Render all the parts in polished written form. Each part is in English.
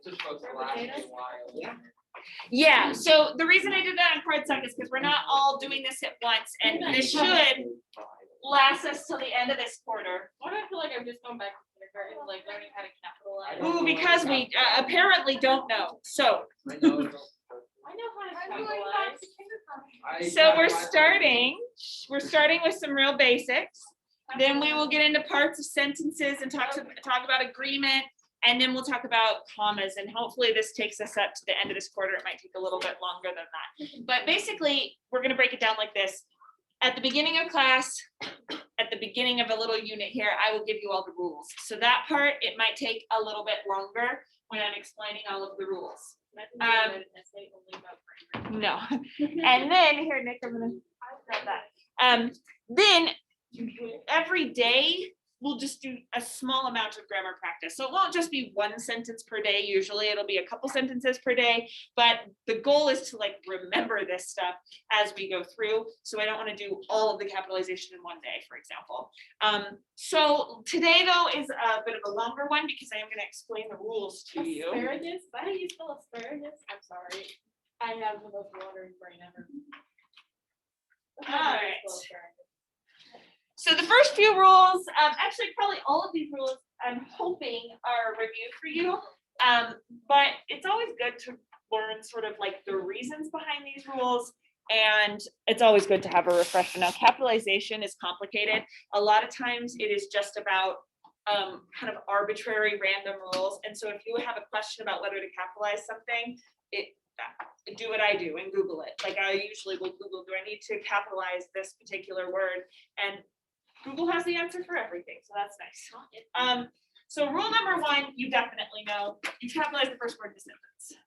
Just supposed to last a while. Yeah. Yeah, so the reason I did that on cardstock is because we're not all doing this at once, and this should last us till the end of this quarter. Why do I feel like I'm just going back to kindergarten, like learning how to capitalize? Ooh, because we apparently don't know. So, I know. I know how to capitalize. so we're starting with some real basics. Then we will get into parts of sentences and talk about agreement. And then we'll talk about commas, and hopefully this takes us up to the end of this quarter. It might take a little bit longer than that. But basically, we're going to break it down like this. At the beginning of class, at the beginning of a little unit here, I will give you all the rules. So that part, it might take a little bit longer when I'm explaining all of the rules. No. And then, here, Nick, I'm going to grab that. Then every day, we'll just do a small amount of grammar practice. So it won't just be one sentence per day. Usually it'll be a couple sentences per day, but the goal is to like remember this stuff as we go through. So I don't want to do all of the capitalization in one day, for example. So today though is a bit of a longer one because I am going to explain the rules to you. Asparagus? Is that how you spell asparagus? I'm sorry. I have the most watering brain ever. All right. So the first few rules, actually probably all of these rules I'm hoping are reviewed for you, but it's always good to learn sort of like the reasons behind these rules, and it's always good to have a refresher. Now, capitalization is complicated. A lot of times it is just about kind of arbitrary random rules, and so if you have a question about whether to capitalize something, do what I do and Google it. Like I usually will Google, do I need to capitalize this particular word? And Google has the answer for everything, so that's nice. So rule number one, you definitely know, you capitalize the first word in the sentence.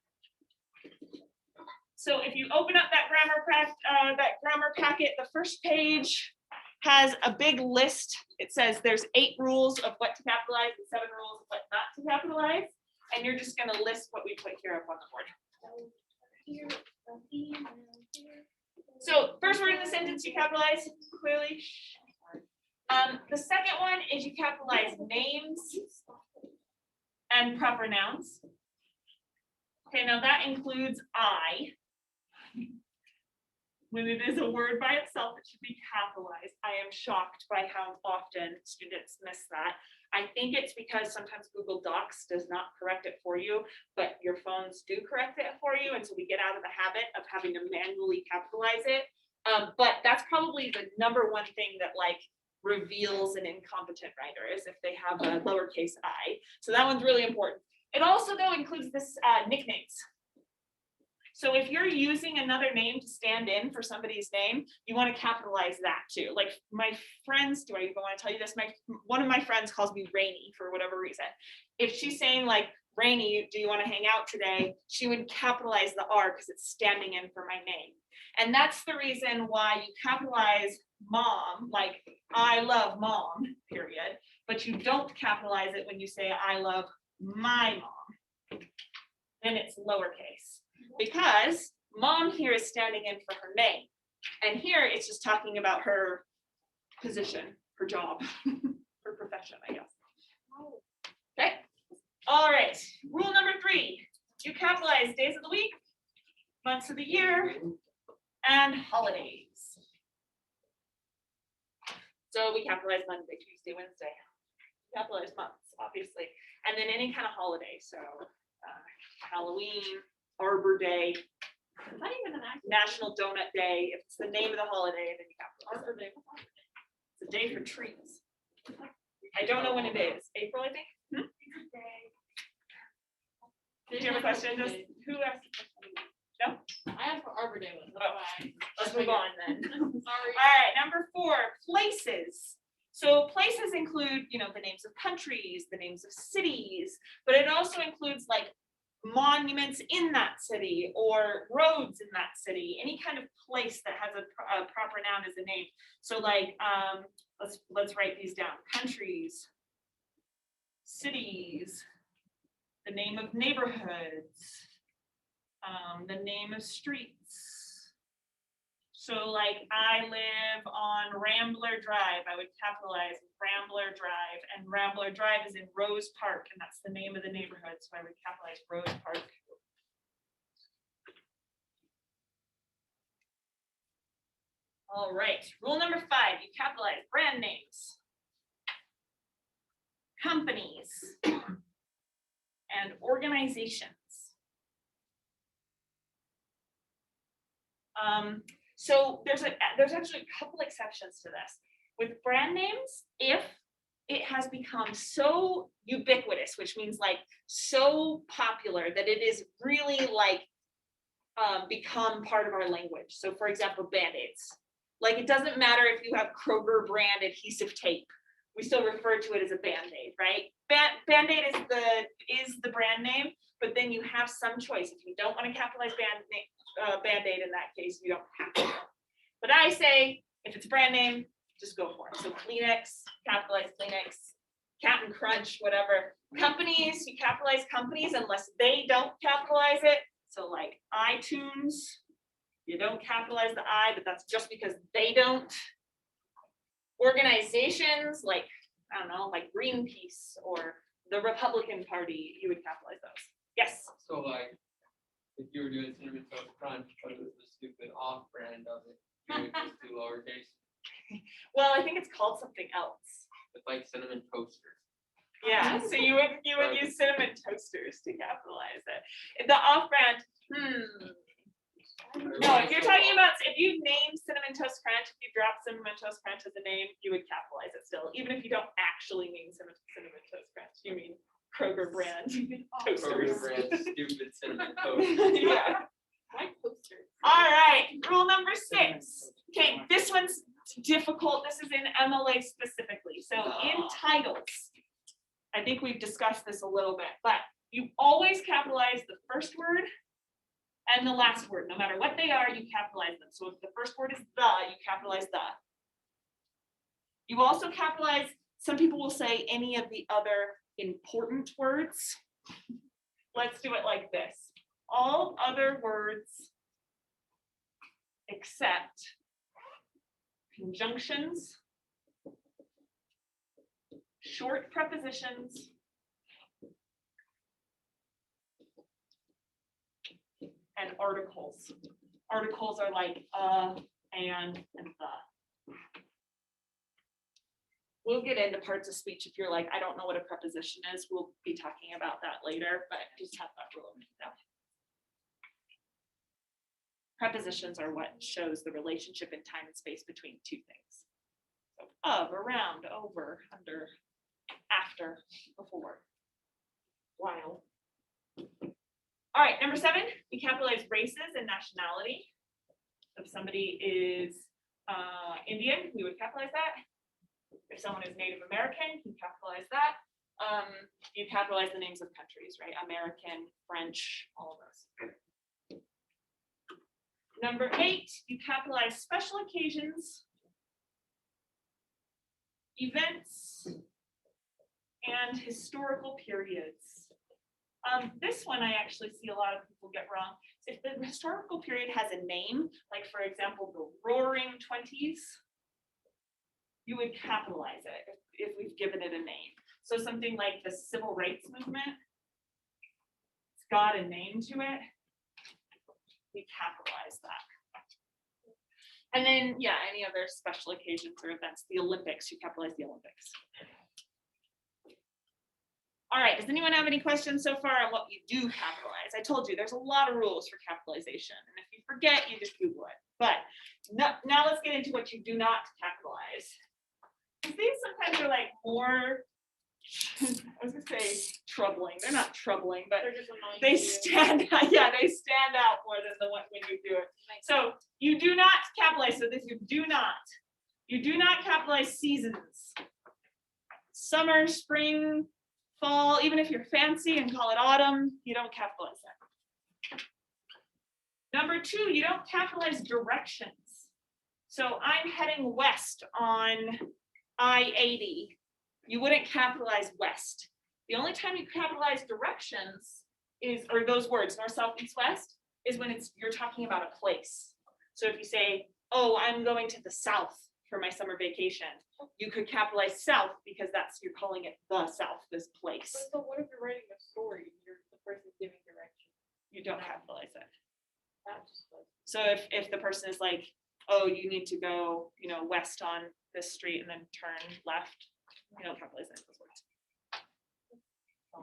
So if you open up that grammar packet, the first page has a big list. It says there's 8 rules of what to capitalize and 7 rules of what not to capitalize, and you're just going to list what we put here up on the board. So first word in the sentence you capitalize clearly. The second one is you capitalize names and proper nouns. Okay, now that includes I. When it is a word by itself, it should be capitalized. I am shocked by how often students miss that. I think it's because sometimes Google Docs does not correct it for you, but your phones do correct it for you. And so we get out of the habit of having to manually capitalize it. But that's probably the number one thing that like reveals an incompetent writer is if they have a lowercase I. So that one's really important. It also though includes this nicknames. So if you're using another name to stand in for somebody's name, you want to capitalize that too. Like my friends, do I even want to tell you this? One of my friends calls me Rainy for whatever reason. If she's saying like, Rainy, do you want to hang out today? She would capitalize the R because it's standing in for my name. And that's the reason why you capitalize mom, like I love mom, period. But you don't capitalize it when you say I love my mom. Then it's lowercase. Because mom here is standing in for her name. And here it's just talking about her position, her job, her profession, I guess. Okay. All right. Rule number 3. You capitalize days of the week, months of the year, and holidays. So we capitalize Monday, Tuesday, Wednesday. Capitalize months, obviously. And then any kind of holiday. So Halloween, Arbor Day, Not even an active National Donut Day. If it's the name of the holiday, then you capitalize Arbor it. Day. It's a day for trees. I don't know when it is. April, I think. Did you have a question? Just who asked? No? I asked for Arbor Day one. That's why. Let's move on then. Sorry. All right, number 4, places. So places include, the names of countries, the names of cities, but it also includes like monuments in that city or roads in that city, any kind of place that has a proper noun as a name. So like, let's write these down. Countries, cities, the name of neighborhoods, the name of streets, So like I live on Rambler Drive, I would capitalize Rambler Drive, and Rambler Drive is in Rose Park, and that's the name of the neighborhood, so I would capitalize Rose Park. All right, rule number 5, you capitalize brand names, companies, and organizations. So there's actually a couple exceptions to this. With brand names, if it has become so ubiquitous, which means like so popular that it is really like become part of our language. So for example, Band-Aids. Like it doesn't matter if you have Kroger brand adhesive tape, we still refer to it as a Band-Aid, right? Band-Aid is the brand name, but then you have some choice. If you don't want to capitalize Band-Aid in that case, you don't have to. But I say, if it's a brand name, just go for it. So Kleenex, capitalize Kleenex, Captain Crunch, whatever. Companies, you capitalize companies unless they don't capitalize it. So like iTunes, you don't capitalize the I, but that's just because they don't. Organizations like, I don't know, like Greenpeace or the Republican Party, you would capitalize those. Yes. So like, if you were doing Cinnamon Toast Crunch, but it was the stupid off-brand of it, you would just do lowercase. Well, I think it's called something else. It's like cinnamon toasters. Yeah, so you would use cinnamon toasters to capitalize it. The off-brand, no, if you're talking about, if you name Cinnamon Toast Crunch, if you drop Cinnamon Toast Crunch as a name, you would capitalize it still, even if you don't actually mean Cinnamon Toast Crunch, you mean Kroger brand toasters. Kroger brand stupid cinnamon toast. Yeah. My poster. All right, rule number 6. Okay, this one's difficult. This is in MLA specifically. So in titles, I think we've discussed this a little bit, but you always capitalize the first word and the last word. No matter what they are, you capitalize them. So if the first word is the, you capitalize the. You also capitalize, some people will say any of the other important words. Let's do it like this. All other words except conjunctions, short prepositions, and articles. Articles are like and the. We'll get into parts of speech if you're like, I don't know what a preposition is. We'll be talking about that later, but just have that rule down. Prepositions are what shows the relationship in time and space between two things. So of, around, over, under, after, before, while. All right, number 7, we capitalize races and nationality. If somebody is Indian, we would capitalize that. If someone is Native American, you capitalize that. You capitalize the names of countries, right? American, French, all of those. Number 8, you capitalize special occasions, events, and historical periods. This one I actually see a lot of people get wrong. If the historical period has a name, like for example, the Roaring 20s, you would capitalize it if we've given it a name. So something like the Civil Rights Movement, it's got a name to it, we capitalize that. And then, yeah, any other special occasions or events, the Olympics, you capitalize the Olympics. All right, does anyone have any questions so far on what you do capitalize? I told you there's a lot of rules for capitalization, and if you forget, you just Google it. But now let's get into what you do not capitalize. These sometimes are like more, I was gonna say troubling. They're not troubling, but They're just annoying they to you. stand out. Yeah, they stand out more than the one when you do it. So you do not capitalize. So this you do not capitalize seasons. Summer, spring, fall. Even if you're fancy and call it autumn, you don't capitalize that. Number 2, you don't capitalize directions. So I'm heading west on I-80. You wouldn't capitalize west. The only time you capitalize directions is, or those words, north, south, east, west, is when you're talking about a place. So if you say, oh, I'm going to the South for my summer vacation. You could capitalize South because you're calling it the South, this place. So what if you're writing a story, you're the person giving direction? You don't capitalize it. That just was. So if the person is like, oh, you need to go, west on this street and then turn left, you don't capitalize any of those words.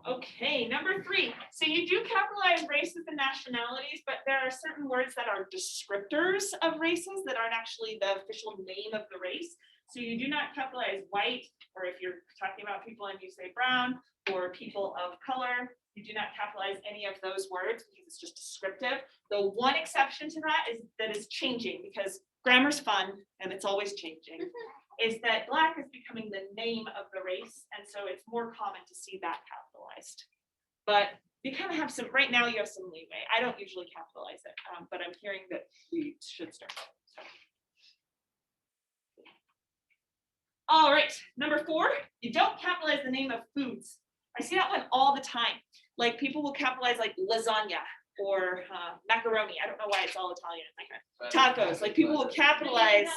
Okay, number 3. So you do capitalize races and nationalities, but there are certain words that are descriptors of races that aren't actually the official name of the race. So you do not capitalize white, or if you're talking about people and you say brown, or people of color, you do not capitalize any of those words because it's just descriptive. The one exception to that is changing, because grammar's fun and it's always changing. Is that black is becoming the name of the race, and so it's more common to see that capitalized. But you kind of have some, right now you have some leeway. I don't usually capitalize it, but I'm hearing that we should start. All right, number 4, you don't capitalize the name of foods. I see that one all the time. Like people will capitalize like lasagna or macaroni. I don't know why it's all Italian in my head. Tacos, like people will capitalize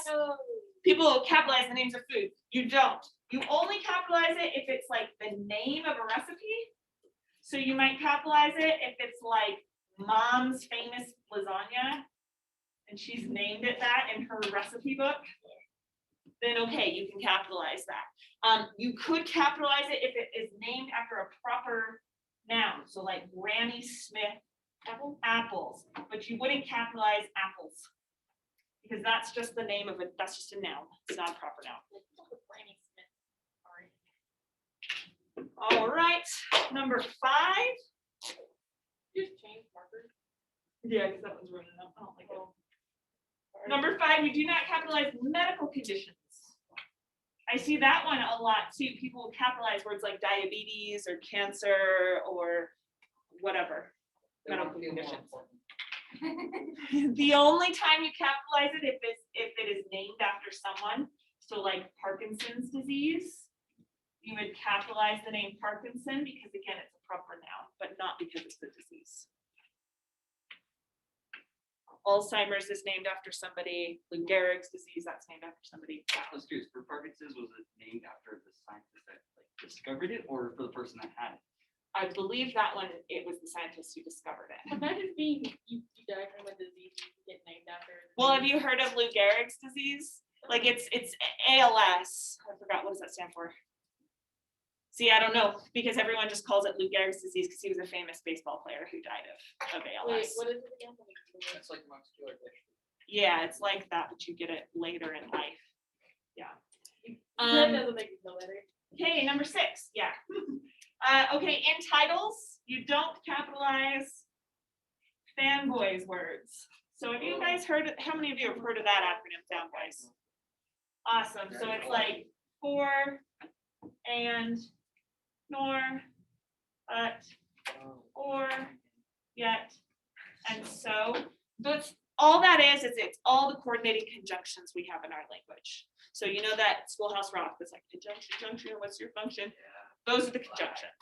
the names of food. You don't. You only capitalize it if it's like the name of a recipe. So you might capitalize it if it's like mom's famous lasagna and she's named it that in her recipe book. Then okay, you can capitalize that. You could capitalize it if it is named after a proper noun. So like Granny Smith apples, but you wouldn't capitalize apples, because that's just the name of it. That's just a noun. It's not a proper noun. All right, number 5. Just change markers. Yeah, because that one's running up. I don't like it. Number 5, you do not capitalize medical conditions. I see that one a lot too. People will capitalize words like diabetes or cancer or whatever. Medical conditions. The only time you capitalize it if it is named after someone. So like Parkinson's disease, you would capitalize the name Parkinson because again, it's a proper noun, but not because it's a disease. Alzheimer's is named after somebody. Lou Gehrig's disease, that's named after somebody. I was curious, for Parkinson's, was it named after the scientist that discovered it, or for the person that had it? I believe that one, it was the scientist who discovered it. Imagine being you die from a disease you get named after. Well, have you heard of Lou Gehrig's disease? Like it's ALS. I forgot, what does that stand for? See, I don't know, because everyone just calls it Lou Gehrig's disease because he was a famous baseball player who died of ALS. Wait, what is it again? It's like muscular dystrophy. Yeah, it's like that, but you get it later in life. Yeah. That doesn't make me feel better. Okay, number 6. Yeah. Okay, in titles, you don't capitalize fanboys words. So have you guys heard, how many of you have heard of that acronym, fanboys? Awesome. So it's like for, and, nor, but, or, yet, and so. That's all that is it's all the coordinating conjunctions we have in our language. So you know that Schoolhouse Rock, that's like conjunction, what's your function? Those are the conjunctions.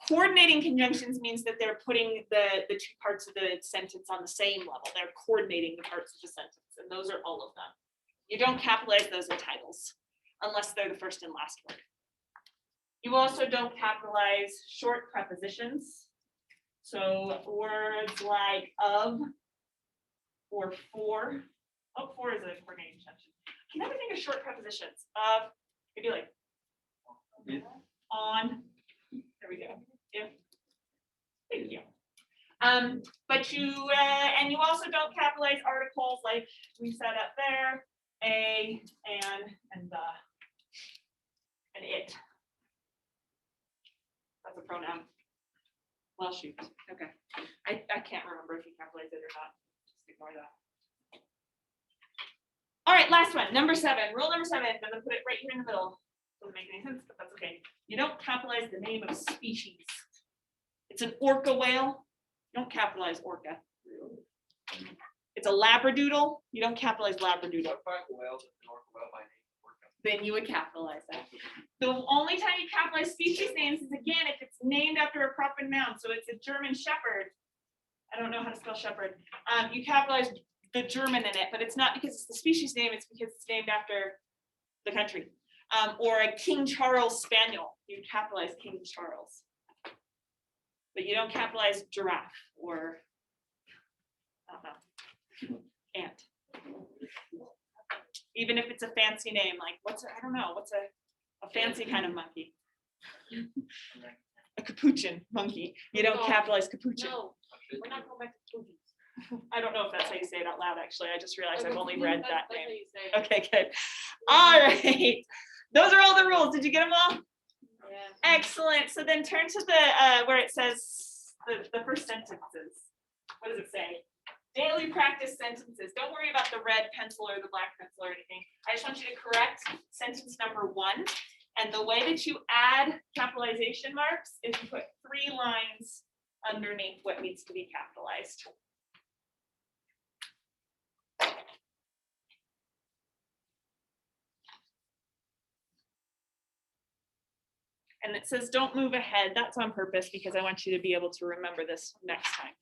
Coordinating conjunctions means that they're putting the 2 parts of the sentence on the same level. They're coordinating the parts of the sentence, and those are all of them. You don't capitalize those in titles unless they're the first and last word. You also don't capitalize short prepositions. So words like of or for. Oh, for is a coordinating conjunction. I can never think of short prepositions. Of, maybe like on. There we go. If. Thank you. But you and you also don't capitalize articles like we set up there, a, and the, and it. That's a pronoun. Well, shoot. Okay. I can't remember if you capitalize it or not. Just ignore that. All right, last one. Number 7. Rule number 7. I'm gonna put it right here in the middle. Doesn't make any sense, but that's okay. You don't capitalize the name of species. It's an orca whale. You don't capitalize orca. It's a labradoodle. You don't capitalize labradoodle. What about whales and orca whale by name? Then you would capitalize that. The only time you capitalize species names is again if it's named after a proper noun. So it's a German Shepherd. I don't know how to spell shepherd. You capitalize the German in it, but it's not because it's the species name, it's because it's named after the country. Or a King Charles Spaniel, you capitalize King Charles. But you don't capitalize giraffe or, I don't know, ant. Even if it's a fancy name, like I don't know, what's a fancy kind of monkey? A capuchin monkey. You don't capitalize capuchin. No, we're not going back to movies. I don't know if that's how you say it out loud, actually. I just realized I've only read that That's name. how you say it. Okay, good. All right. Those are all the rules. Did you get them all? Yeah. Excellent. So then turn to the where it says the first sentences. What does it say? Daily practice sentences. Don't worry about the red pencil or the black pencil or anything. I just want you to correct sentence number 1. And the way that you add capitalization marks is you put 3 lines underneath what needs to be capitalized. And it says, don't move ahead. That's on purpose because I want you to be able to remember this next time.